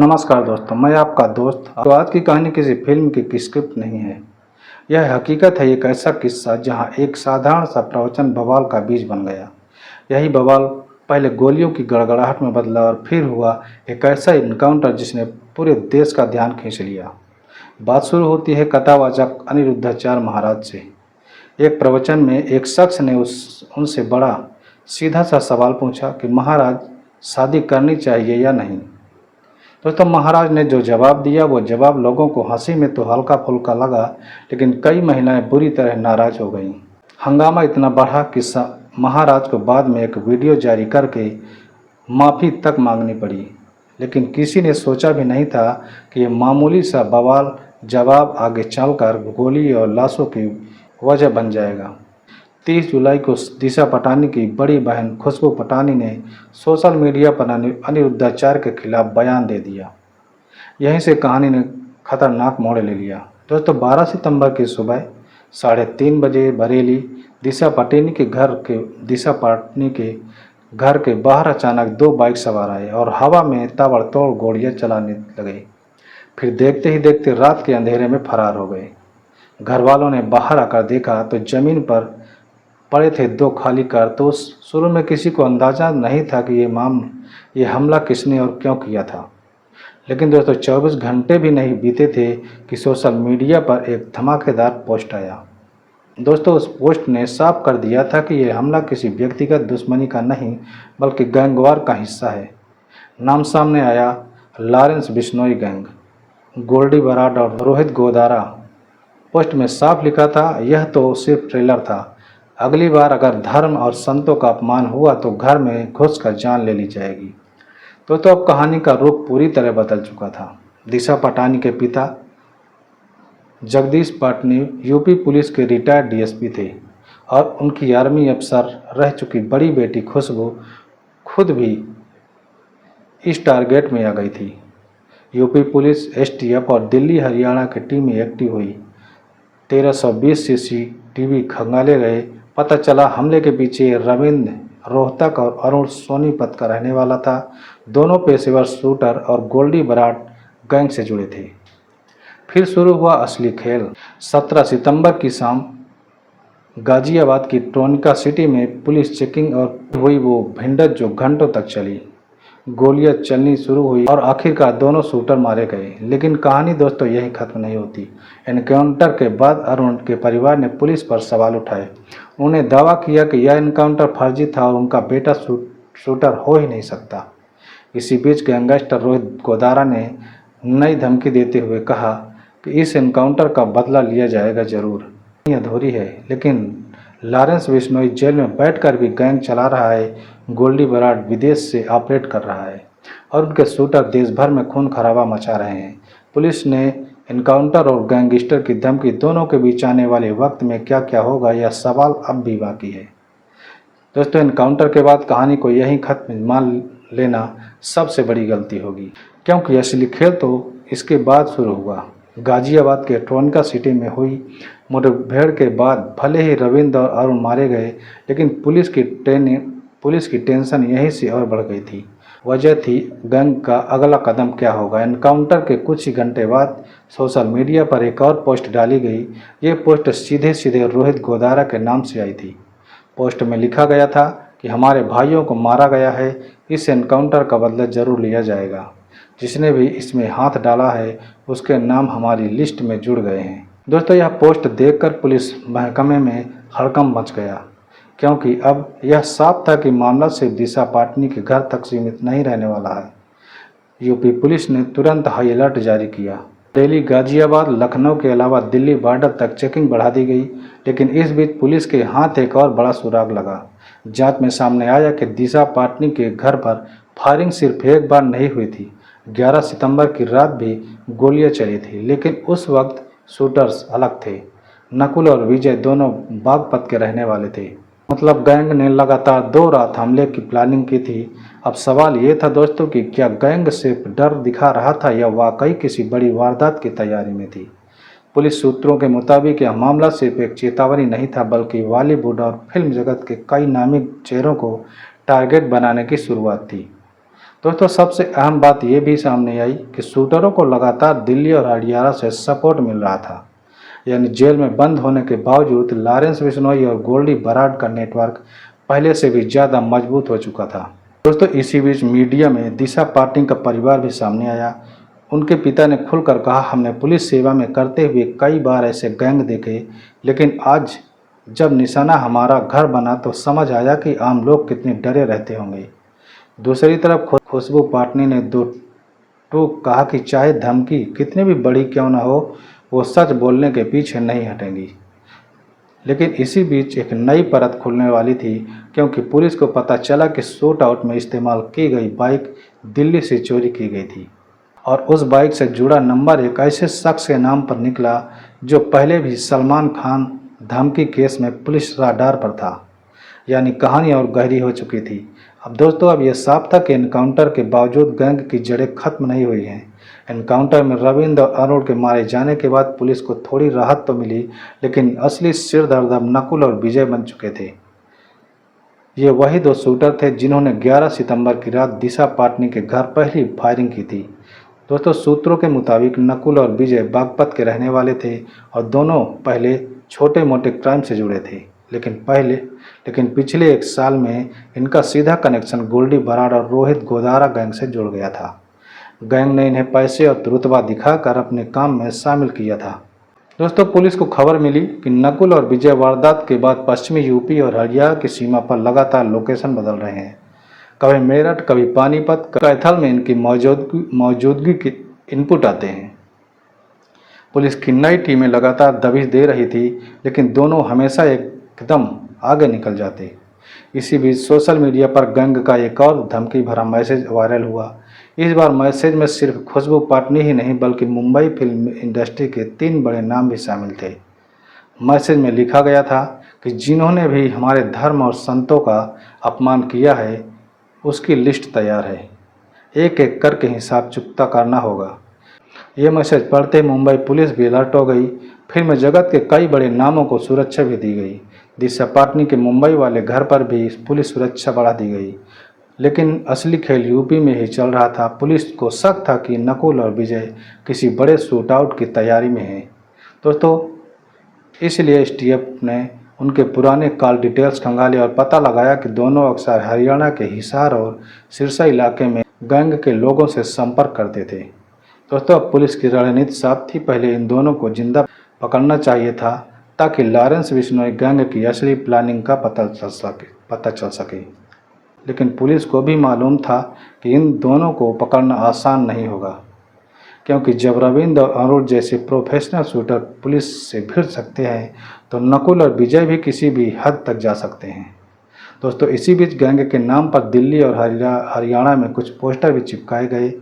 नमस्कार दोस्तों, मैं आपका दोस्त। तो आज की कहानी किसी फिल्म की स्क्रिप्ट नहीं है। यह हकीकत है, एक ऐसा किस्सा जहां एक साधारण सा प्रवचन बवाल का बीज बन गया। यही बवाल पहले गोलियों की गड़गड़ाहट में बदला और फिर हुआ एक ऐसा इनकाउंटर जिसने पूरे देश का ध्यान खींच लिया। बात शुरू होती है कथावाचक अनिरुद्धाचार्य महाराज से। एक प्रवचन में एक शख्स ने उनसे बड़ा सीधा सा सवाल पूछा कि महाराज, शादी करनी चाहिए या नहीं। दोस्तों, महाराज ने जो जवाब दिया वो जवाब लोगों को हंसी में तो हल्का फुल्का लगा, लेकिन कई महिलाएं बुरी तरह नाराज हो गईं। हंगामा इतना बढ़ा कि महाराज को बाद में एक वीडियो जारी करके माफ़ी तक मांगनी पड़ी। लेकिन किसी ने सोचा भी नहीं था कि ये मामूली सा बवाल जवाब आगे चलकर गोली और लाशों की वजह बन जाएगा। 30 जुलाई को दिशा पटानी की बड़ी बहन खुशबू पटानी ने सोशल मीडिया पर अनिरुद्धाचार्य के खिलाफ बयान दे दिया। यहीं से कहानी ने खतरनाक मोड़ ले लिया। दोस्तों, 12 सितंबर की सुबह 3:30 बजे बरेली दिशा पटानी के घर के बाहर अचानक 2 बाइक सवार आए और हवा में ताबड़तोड़ गोलियां चलाने लगे। फिर देखते ही देखते रात के अंधेरे में फरार हो गए। घर वालों ने बाहर आकर देखा तो जमीन पर पड़े थे 2 खाली कारतूस। शुरू में किसी को अंदाजा नहीं था कि ये हमला किसने और क्यों किया था। लेकिन दोस्तों, 24 घंटे भी नहीं बीते थे कि सोशल मीडिया पर एक धमाकेदार पोस्ट आया। दोस्तों, उस पोस्ट ने साफ कर दिया था कि यह हमला किसी व्यक्तिगत दुश्मनी का नहीं बल्कि गैंगवार का हिस्सा है। नाम सामने आया लॉरेंस बिश्नोई गैंग, गोल्डी बराड और रोहित गोदारा। पोस्ट में साफ लिखा था, यह तो सिर्फ ट्रेलर था। अगली बार अगर धर्म और संतों का अपमान हुआ तो घर में घुसकर जान ले ली जाएगी। तो अब कहानी का रुख पूरी तरह बदल चुका था। दिशा पटानी के पिता जगदीश पाटनी यूपी पुलिस के रिटायर्ड डीएसपी थे और उनकी आर्मी अफसर रह चुकी बड़ी बेटी खुशबू खुद भी इस टारगेट में आ गई थी। यूपी पुलिस, एसटीएफ और दिल्ली हरियाणा की टीमें एक्टिव हुई। 1320 सीसीटीवी खंगाले गए। पता चला हमले के पीछे रविंद्र रोहतक और अरुण सोनीपत का रहने वाला था। दोनों पेशेवर शूटर और गोल्डी बराड गैंग से जुड़े थे। फिर शुरू हुआ असली खेल। 17 सितंबर की शाम गाजियाबाद की ट्रोनिका सिटी में पुलिस चेकिंग और हुई वो भिड़ंत जो घंटों तक चली। गोलियां चलनी शुरू हुई और आखिरकार दोनों शूटर मारे गए। लेकिन कहानी दोस्तों यही खत्म नहीं होती। एनकाउंटर के बाद अरुण के परिवार ने पुलिस पर सवाल उठाए। उन्होंने दावा किया कि यह एनकाउंटर फर्जी था और उनका बेटा शूटर हो ही नहीं सकता। इसी बीच गैंगस्टर रोहित गोदारा ने नई धमकी देते हुए कहा कि इस एनकाउंटर का बदला लिया जाएगा जरूर। ये अधूरी है, लेकिन लॉरेंस बिश्नोई जेल में बैठकर भी गैंग चला रहा है। गोल्डी बराड विदेश से ऑपरेट कर रहा है और उनके शूटर देश भर में खून खराबा मचा रहे हैं। पुलिस ने एनकाउंटर और गैंगस्टर की धमकी दोनों के बीच आने वाले वक्त में क्या क्या होगा, यह सवाल अब भी बाकी है। दोस्तों, एनकाउंटर के बाद कहानी को यहीं खत्म मान लेना सबसे बड़ी गलती होगी, क्योंकि असली खेल तो इसके बाद शुरू हुआ। गाजियाबाद के ट्रोनिका सिटी में हुई मुठभेड़ के बाद भले ही रविंद्र और अरुण मारे गए, लेकिन पुलिस की टेंशन यहीं से और बढ़ गई थी। वजह थी गैंग का अगला कदम क्या होगा। एनकाउंटर के कुछ ही घंटे बाद सोशल मीडिया पर एक और पोस्ट डाली गई। ये पोस्ट सीधे सीधे रोहित गोदारा के नाम से आई थी। पोस्ट में लिखा गया था कि हमारे भाइयों को मारा गया है, इस एनकाउंटर का बदला जरूर लिया जाएगा। जिसने भी इसमें हाथ डाला है उसके नाम हमारी लिस्ट में जुड़ गए हैं। दोस्तों, यह पोस्ट देखकर पुलिस महकमे में हड़कंप मच गया, क्योंकि अब यह साफ था कि मामला सिर्फ दिशा पाटनी के घर तक सीमित नहीं रहने वाला है। यूपी पुलिस ने तुरंत हाई अलर्ट जारी किया। दिल्ली, गाजियाबाद, लखनऊ के अलावा दिल्ली बॉर्डर तक चेकिंग बढ़ा दी गई। लेकिन इस बीच पुलिस के हाथ एक और बड़ा सुराग लगा। जांच में सामने आया कि दिशा पाटनी के घर पर फायरिंग सिर्फ एक बार नहीं हुई थी। 11 सितंबर की रात भी गोलियां चली थी, लेकिन उस वक्त शूटर्स अलग थे। नकुल और विजय दोनों बागपत के रहने वाले थे। मतलब गैंग ने लगातार 2 रात हमले की प्लानिंग की थी। अब सवाल ये था दोस्तों कि क्या गैंग सिर्फ डर दिखा रहा था या वाकई किसी बड़ी वारदात की तैयारी में थी। पुलिस सूत्रों के मुताबिक यह मामला सिर्फ एक चेतावनी नहीं था, बल्कि बॉलीवुड और फिल्म जगत के कई नामी चेहरों को टारगेट बनाने की शुरुआत थी। दोस्तों सबसे अहम बात ये भी सामने आई कि शूटरों को लगातार दिल्ली और हरियाणा से सपोर्ट मिल रहा था। यानी जेल में बंद होने के बावजूद लॉरेंस बिश्नोई और गोल्डी बराड का नेटवर्क पहले से भी ज़्यादा मजबूत हो चुका था। दोस्तों इसी बीच मीडिया में दिशा पाटिल का परिवार भी सामने आया। उनके पिता ने खुलकर कहा, हमने पुलिस सेवा में करते हुए कई बार ऐसे गैंग देखे, लेकिन आज जब निशाना हमारा घर बना तो समझ आया कि आम लोग कितने डरे रहते होंगे। दूसरी तरफ खुशबू पाटनी ने दो टूक कहा कि चाहे धमकी कितनी भी बड़ी क्यों न हो, वो सच बोलने के पीछे नहीं हटेंगी। लेकिन इसी बीच एक नई परत खुलने वाली थी, क्योंकि पुलिस को पता चला कि शूट आउट में इस्तेमाल की गई बाइक दिल्ली से चोरी की गई थी और उस बाइक से जुड़ा नंबर एक ऐसे शख्स के नाम पर निकला जो पहले भी सलमान खान धमकी केस में पुलिस राडार पर था। यानी कहानी और गहरी हो चुकी थी। अब दोस्तों अब यह साफ था कि एनकाउंटर के बावजूद गैंग की जड़ें खत्म नहीं हुई हैं। एनकाउंटर में रविंद्र और अरुण के मारे जाने के बाद पुलिस को थोड़ी राहत तो मिली, लेकिन असली सिरदर्द अब नकुल और विजय बन चुके थे। ये वही दो शूटर थे जिन्होंने 11 सितंबर की रात दिशा पाटनी के घर पहली फायरिंग की थी। दोस्तों सूत्रों के मुताबिक नकुल और विजय बागपत के रहने वाले थे और दोनों पहले छोटे मोटे क्राइम से जुड़े थे, लेकिन पिछले एक साल में इनका सीधा कनेक्शन गोल्डी बराड और रोहित गोदारा गैंग से जुड़ गया था। गैंग ने इन्हें पैसे और रुतबा दिखाकर अपने काम में शामिल किया था। दोस्तों पुलिस को खबर मिली कि नकुल और विजय वारदात के बाद पश्चिमी यूपी और हरियाणा की सीमा पर लगातार लोकेशन बदल रहे हैं। कभी मेरठ, कभी पानीपत, कैथल में इनकी मौजूदगी के इनपुट आते हैं। पुलिस की नई टीमें लगातार दबिश दे रही थी, लेकिन दोनों हमेशा एकदम आगे निकल जाते। इसी बीच सोशल मीडिया पर गैंग का एक और धमकी भरा मैसेज वायरल हुआ। इस बार मैसेज में सिर्फ खुशबू पाटनी ही नहीं बल्कि मुंबई फिल्म इंडस्ट्री के 3 बड़े नाम भी शामिल थे। मैसेज में लिखा गया था कि जिन्होंने भी हमारे धर्म और संतों का अपमान किया है उसकी लिस्ट तैयार है, एक एक करके हिसाब चुकता करना होगा। ये मैसेज पढ़ते मुंबई पुलिस भी अलर्ट हो गई। फिल्म जगत के कई बड़े नामों को सुरक्षा भी दी गई। दिशा पाटनी के मुंबई वाले घर पर भी पुलिस सुरक्षा बढ़ा दी गई। लेकिन असली खेल यूपी में ही चल रहा था। पुलिस को शक था कि नकुल और विजय किसी बड़े शूट आउट की तैयारी में हैं। दोस्तों इसलिए एसटीएफ ने उनके पुराने कॉल डिटेल्स खंगाले और पता लगाया कि दोनों अक्सर हरियाणा के हिसार और सिरसा इलाके में गैंग के लोगों से संपर्क करते थे। दोस्तों अब पुलिस की रणनीति साफ थी। पहले इन दोनों को जिंदा पकड़ना चाहिए था ताकि लॉरेंस बिश्नोई गैंग की असली प्लानिंग का पता चल सके। लेकिन पुलिस को भी मालूम था कि इन दोनों को पकड़ना आसान नहीं होगा, क्योंकि जब रविंद्र और अरुण जैसे प्रोफेशनल शूटर पुलिस से भिड़ सकते हैं तो नकुल और विजय भी किसी भी हद तक जा सकते हैं। दोस्तों इसी बीच गैंग के नाम पर दिल्ली और हरियाणा में कुछ पोस्टर भी चिपकाए गए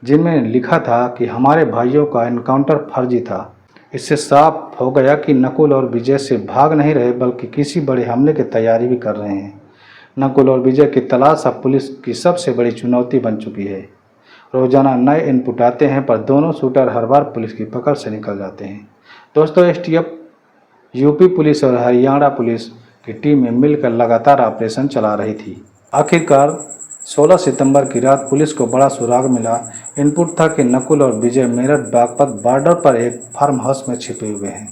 जिनमें लिखा था कि हमारे भाइयों का एनकाउंटर फर्जी था। इससे साफ हो गया कि नकुल और विजय से भाग नहीं रहे बल्कि किसी बड़े हमले की तैयारी भी कर रहे हैं। नकुल और विजय की तलाश अब पुलिस की सबसे बड़ी चुनौती बन चुकी है। रोजाना नए इनपुट आते हैं पर दोनों शूटर हर बार पुलिस की पकड़ से निकल जाते हैं। दोस्तों एसटीएफ, यूपी पुलिस और हरियाणा पुलिस की टीमें मिलकर लगातार ऑपरेशन चला रही थी। आखिरकार 16 सितंबर की रात पुलिस को बड़ा सुराग मिला। इनपुट था कि नकुल और विजय मेरठ बागपत बॉर्डर पर एक फार्म हाउस में छिपे हुए हैं।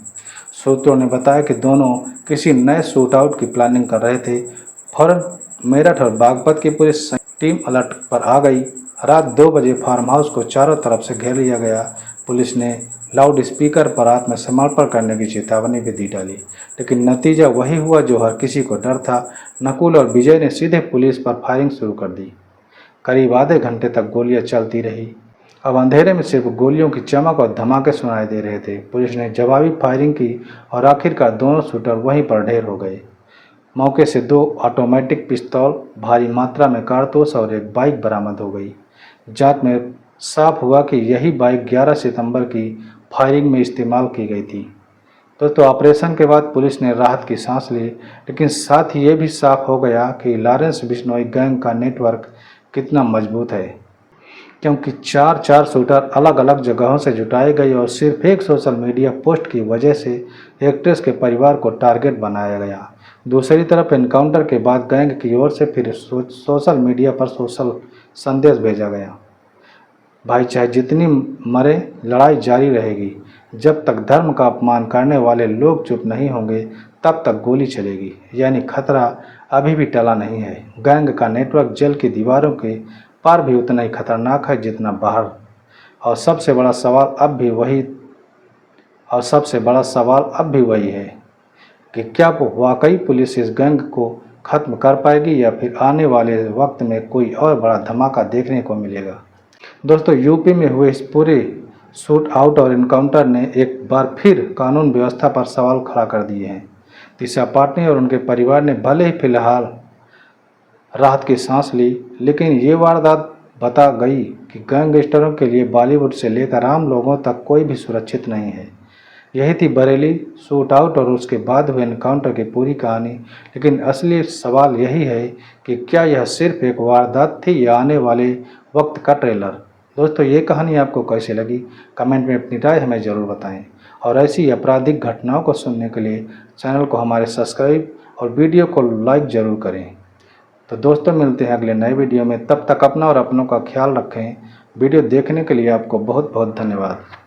सूत्रों ने बताया कि दोनों किसी नए शूट आउट की प्लानिंग कर रहे थे। फौरन मेरठ और बागपत की पुलिस टीम अलर्ट पर आ गई। रात 2 बजे फार्म हाउस को चारों तरफ से घेर लिया गया। पुलिस ने लाउड स्पीकर पर आत्मसमर्पण करने की चेतावनी भी दी डाली, लेकिन नतीजा वही हुआ जो हर किसी को डर था। नकुल और विजय ने सीधे पुलिस पर फायरिंग शुरू कर दी। करीब आधे घंटे तक गोलियां चलती रही। अब अंधेरे में सिर्फ गोलियों की चमक और धमाके सुनाई दे रहे थे। पुलिस ने जवाबी फायरिंग की और आखिरकार दोनों शूटर वहीं पर ढेर हो गए। मौके से 2 ऑटोमेटिक पिस्तौल, भारी मात्रा में कारतूस और एक बाइक बरामद हो गई। जांच में साफ हुआ कि यही बाइक 11 सितंबर की फायरिंग में इस्तेमाल की गई थी। दोस्तों ऑपरेशन के बाद पुलिस ने राहत की सांस ली, लेकिन साथ ही ये भी साफ हो गया कि लॉरेंस बिश्नोई गैंग का नेटवर्क कितना मजबूत है, क्योंकि 4 शूटर अलग अलग जगहों से जुटाए गए और सिर्फ एक सोशल मीडिया पोस्ट की वजह से एक्ट्रेस के परिवार को टारगेट बनाया गया। दूसरी तरफ एनकाउंटर के बाद गैंग की ओर से फिर सोशल मीडिया पर सोशल संदेश भेजा गया। भाई चाहे जितनी मरे, लड़ाई जारी रहेगी। जब तक धर्म का अपमान करने वाले लोग चुप नहीं होंगे तब तक गोली चलेगी। यानी खतरा अभी भी टला नहीं है। गैंग का नेटवर्क जेल की दीवारों के पार भी उतना ही खतरनाक है जितना बाहर। और सबसे बड़ा सवाल अब भी वही है कि क्या वाकई पुलिस इस गैंग को खत्म कर पाएगी या फिर आने वाले वक्त में कोई और बड़ा धमाका देखने को मिलेगा। दोस्तों, यूपी में हुए इस पूरे शूट आउट और इनकाउंटर ने एक बार फिर कानून व्यवस्था पर सवाल खड़ा कर दिए हैं। दिशा पाटनी और उनके परिवार ने भले ही फिलहाल राहत की सांस ली, लेकिन ये वारदात बता गई कि गैंगस्टरों के लिए बॉलीवुड से लेकर आम लोगों तक कोई भी सुरक्षित नहीं है। यही थी बरेली शूट आउट और उसके बाद हुए एनकाउंटर की पूरी कहानी। लेकिन असली सवाल यही है कि क्या यह सिर्फ एक वारदात थी या आने वाले वक्त का ट्रेलर। दोस्तों, ये कहानी आपको कैसी लगी, कमेंट में अपनी राय हमें ज़रूर बताएं। और ऐसी आपराधिक घटनाओं को सुनने के लिए चैनल को हमारे सब्सक्राइब और वीडियो को लाइक ज़रूर करें। तो दोस्तों, मिलते हैं अगले नए वीडियो में। तब तक अपना और अपनों का ख्याल रखें। वीडियो देखने के लिए आपको बहुत बहुत धन्यवाद।